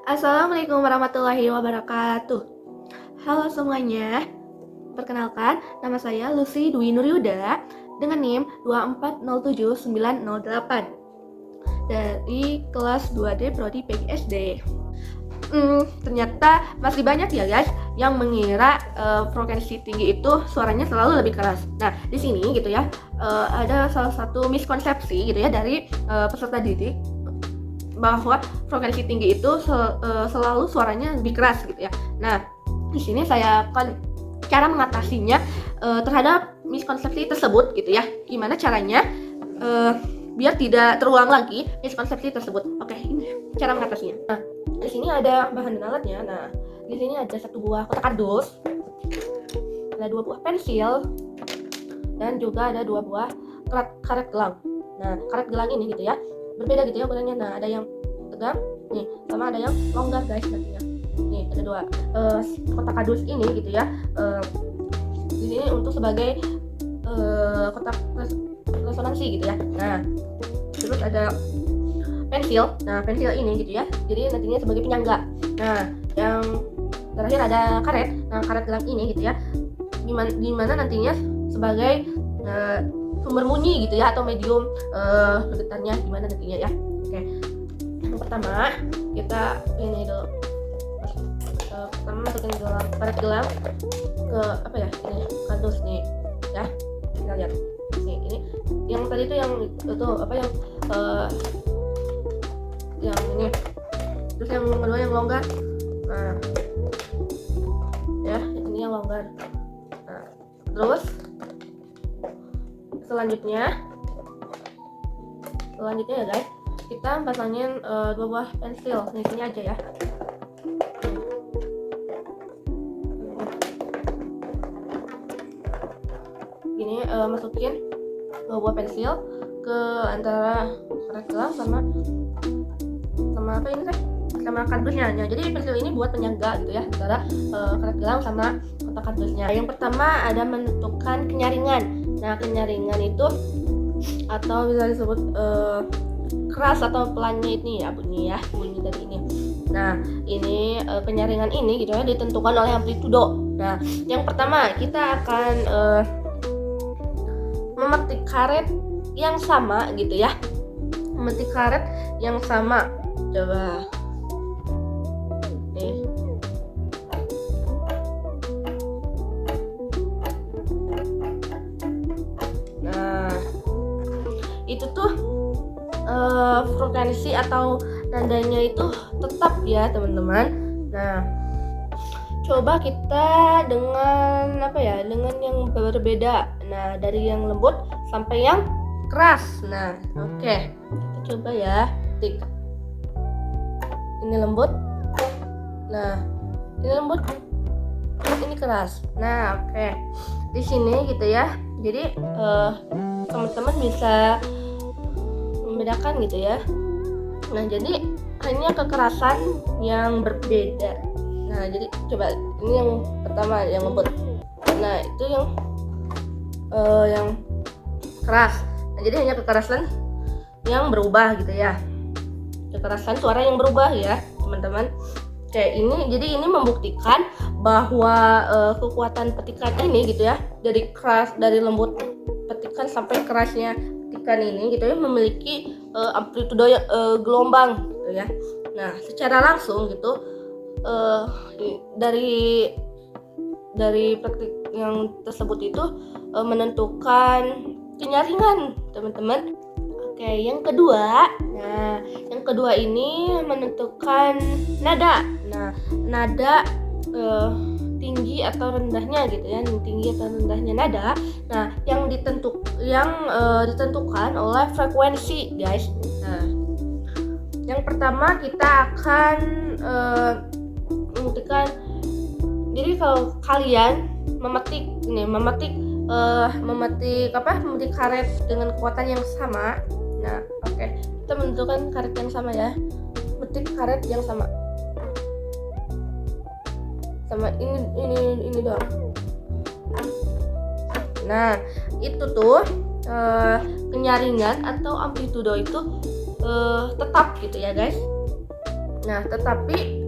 Assalamualaikum warahmatullahi wabarakatuh. Halo semuanya, perkenalkan nama saya Lucy Dwi Nuryuda dengan NIM 2407908 dari kelas 2D Prodi PGSD. Ternyata masih banyak ya guys yang mengira frekuensi tinggi itu suaranya selalu lebih keras. Nah di sini gitu ya ada salah satu miskonsepsi gitu ya dari peserta didik bahwa frekuensi tinggi itu selalu suaranya lebih keras gitu ya. Nah, di sini saya akan cara mengatasinya terhadap miskonsepsi tersebut gitu ya. Gimana caranya biar tidak terulang lagi miskonsepsi tersebut. Oke, ini cara mengatasinya. Nah, di sini ada bahan dan alatnya. Nah, di sini ada satu buah kotak kardus, ada 2 buah pensil, dan juga ada 2 buah karet gelang. Nah, karet gelang ini gitu ya berbeda gitu ya ukurannya. Nah, ada yang tegang nih sama ada yang longgar guys nantinya. Nih ada 2 kotak kardus ini gitu ya. Di sini untuk sebagai kotak resonansi gitu ya. Nah, terus ada pensil. Nah, pensil ini gitu ya. Jadi nantinya sebagai penyangga. Nah, yang terakhir ada karet. Nah, karet gelang ini gitu ya. Dimana nantinya sebagai sumber bunyi gitu ya atau medium getarnya gimana nantinya ya. Oke, yang pertama kita ini dulu. Pertama masukin dalam karet gelang ke apa ya ini kardus nih ya, kita lihat nih ini yang tadi itu yang itu apa yang ini, terus yang kedua yang longgar. Nah ya ini yang longgar. Nah terus selanjutnya ya guys, kita pasangin 2 buah pensil di sini aja ya. Gini masukin 2 buah pensil ke antara karet gelang sama apa ini teh, sama kardusnya. Nah, jadi pensil ini buat penyangga gitu ya antara karet gelang sama kotak kardusnya. Yang pertama ada menentukan kenyaringan. Nah, kenyaringan itu atau bisa disebut keras atau pelannya ini ya bunyi dari ini. Nah, ini penyaringan ini gitu ya ditentukan oleh amplitudo. Nah, yang pertama kita akan memetik karet yang sama gitu ya. Memetik karet yang sama. Coba nih. Nah, itu tuh frekuensi atau nadanya itu tetap ya teman-teman. Nah, coba kita dengan apa ya, dengan yang berbeda. Nah, dari yang lembut sampai yang keras. Nah, oke. Kita coba ya, tik. Ini lembut. Nah, ini lembut. Ini keras. Nah, oke. Di sini gitu ya. Jadi teman-teman bisa membedakan gitu ya. Nah, jadi hanya kekerasan yang berbeda. Nah, jadi coba ini yang pertama yang lembut. Nah, itu yang keras. Nah, jadi hanya kekerasan yang berubah gitu ya. Kekerasan suara yang berubah ya, teman-teman. Kayak ini, jadi ini membuktikan bahwa kekuatan petikan ini gitu ya, dari lembut petikan sampai kerasnya petikan ini gitu ya, memiliki amplitudo gelombang gitu ya. Nah, secara langsung gitu dari praktik yang tersebut itu menentukan kenyaringan, teman-teman. Oke, yang kedua. Nah, yang kedua ini menentukan nada. Nah, nada tinggi atau rendahnya gitu ya, tinggi atau rendahnya nada. Nah, yang ditentukan oleh frekuensi, guys. Nah, yang pertama kita akan membuktikan. Jadi kalau kalian memetik karet dengan kekuatan yang sama. Nah, oke. Kita menentukan karet yang sama ya. Metik karet yang sama. Sama ini doang. Nah, itu tuh kenyaringan atau amplitudo itu tetap gitu ya, guys. Nah, tetapi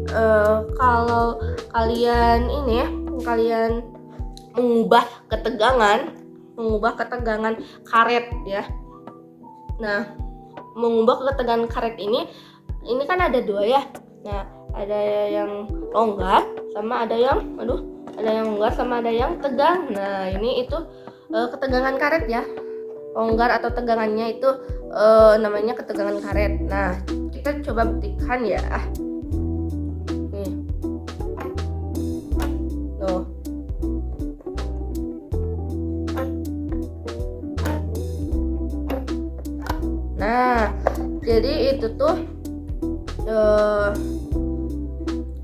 kalau kalian mengubah ketegangan karet ya. Nah, mengubah ketegangan karet ini kan ada dua ya. Nah, ada yang longgar sama ada yang longgar sama ada yang tegang. Nah, ini itu ketegangan karet ya. Longgar atau tegangannya itu namanya ketegangan karet. Nah, kita coba buktikan ya. Nih. Tuh. Nah, jadi itu tuh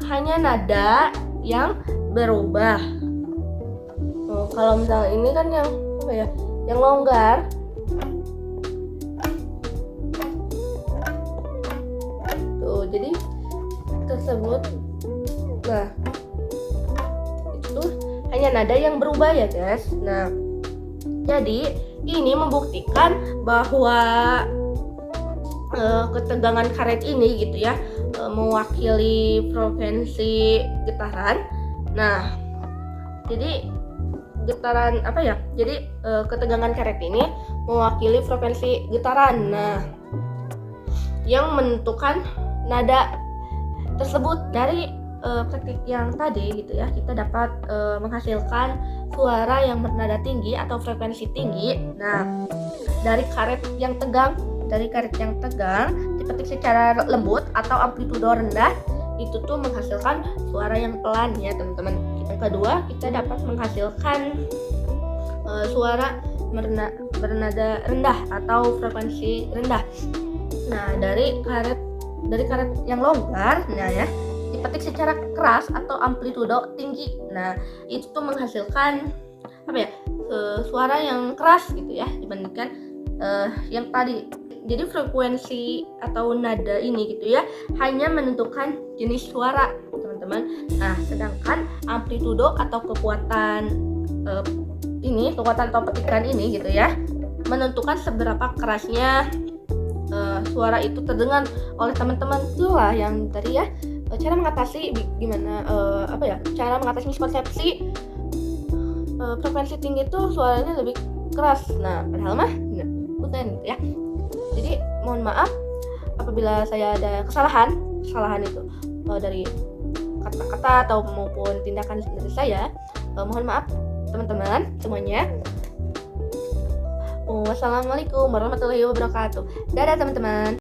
hanya nada yang berubah. Kalau misalnya ini kan yang yang longgar. Tuh, jadi tersebut. Nah, itu hanya nada yang berubah ya, guys. Nah, jadi ini membuktikan bahwa ketegangan karet ini gitu ya mewakili frekuensi getaran. Nah, jadi getaran Jadi ketegangan karet ini mewakili frekuensi getaran. Nah, yang menentukan nada tersebut dari praktik yang tadi gitu ya, kita dapat menghasilkan suara yang bernada tinggi atau frekuensi tinggi. Nah, dari karet yang tegang dipetik secara lembut atau amplitudo rendah, itu tuh menghasilkan suara yang pelan ya teman-teman. Yang kedua, kita dapat menghasilkan suara bernada rendah atau frekuensi rendah. Nah, dari karet yang longgar, nah ya, dipetik secara keras atau amplitudo tinggi. Nah, itu tuh menghasilkan suara yang keras gitu ya dibandingkan yang tadi. Jadi frekuensi atau nada ini gitu ya hanya menentukan jenis suara, teman-teman. Nah, sedangkan amplitudo atau kekuatan atau petikan ini gitu ya menentukan seberapa kerasnya suara itu terdengar oleh teman-teman. Itulah yang tadi ya cara mengatasi cara mengatasi miskonsepsi frekuensi tinggi itu suaranya lebih keras. Nah, padahal mah bukan gitu ya. Jadi mohon maaf apabila saya ada kesalahan itu dari kata-kata atau maupun tindakan dari saya. Mohon maaf teman-teman semuanya. Wassalamualaikum warahmatullahi wabarakatuh. Dadah teman-teman.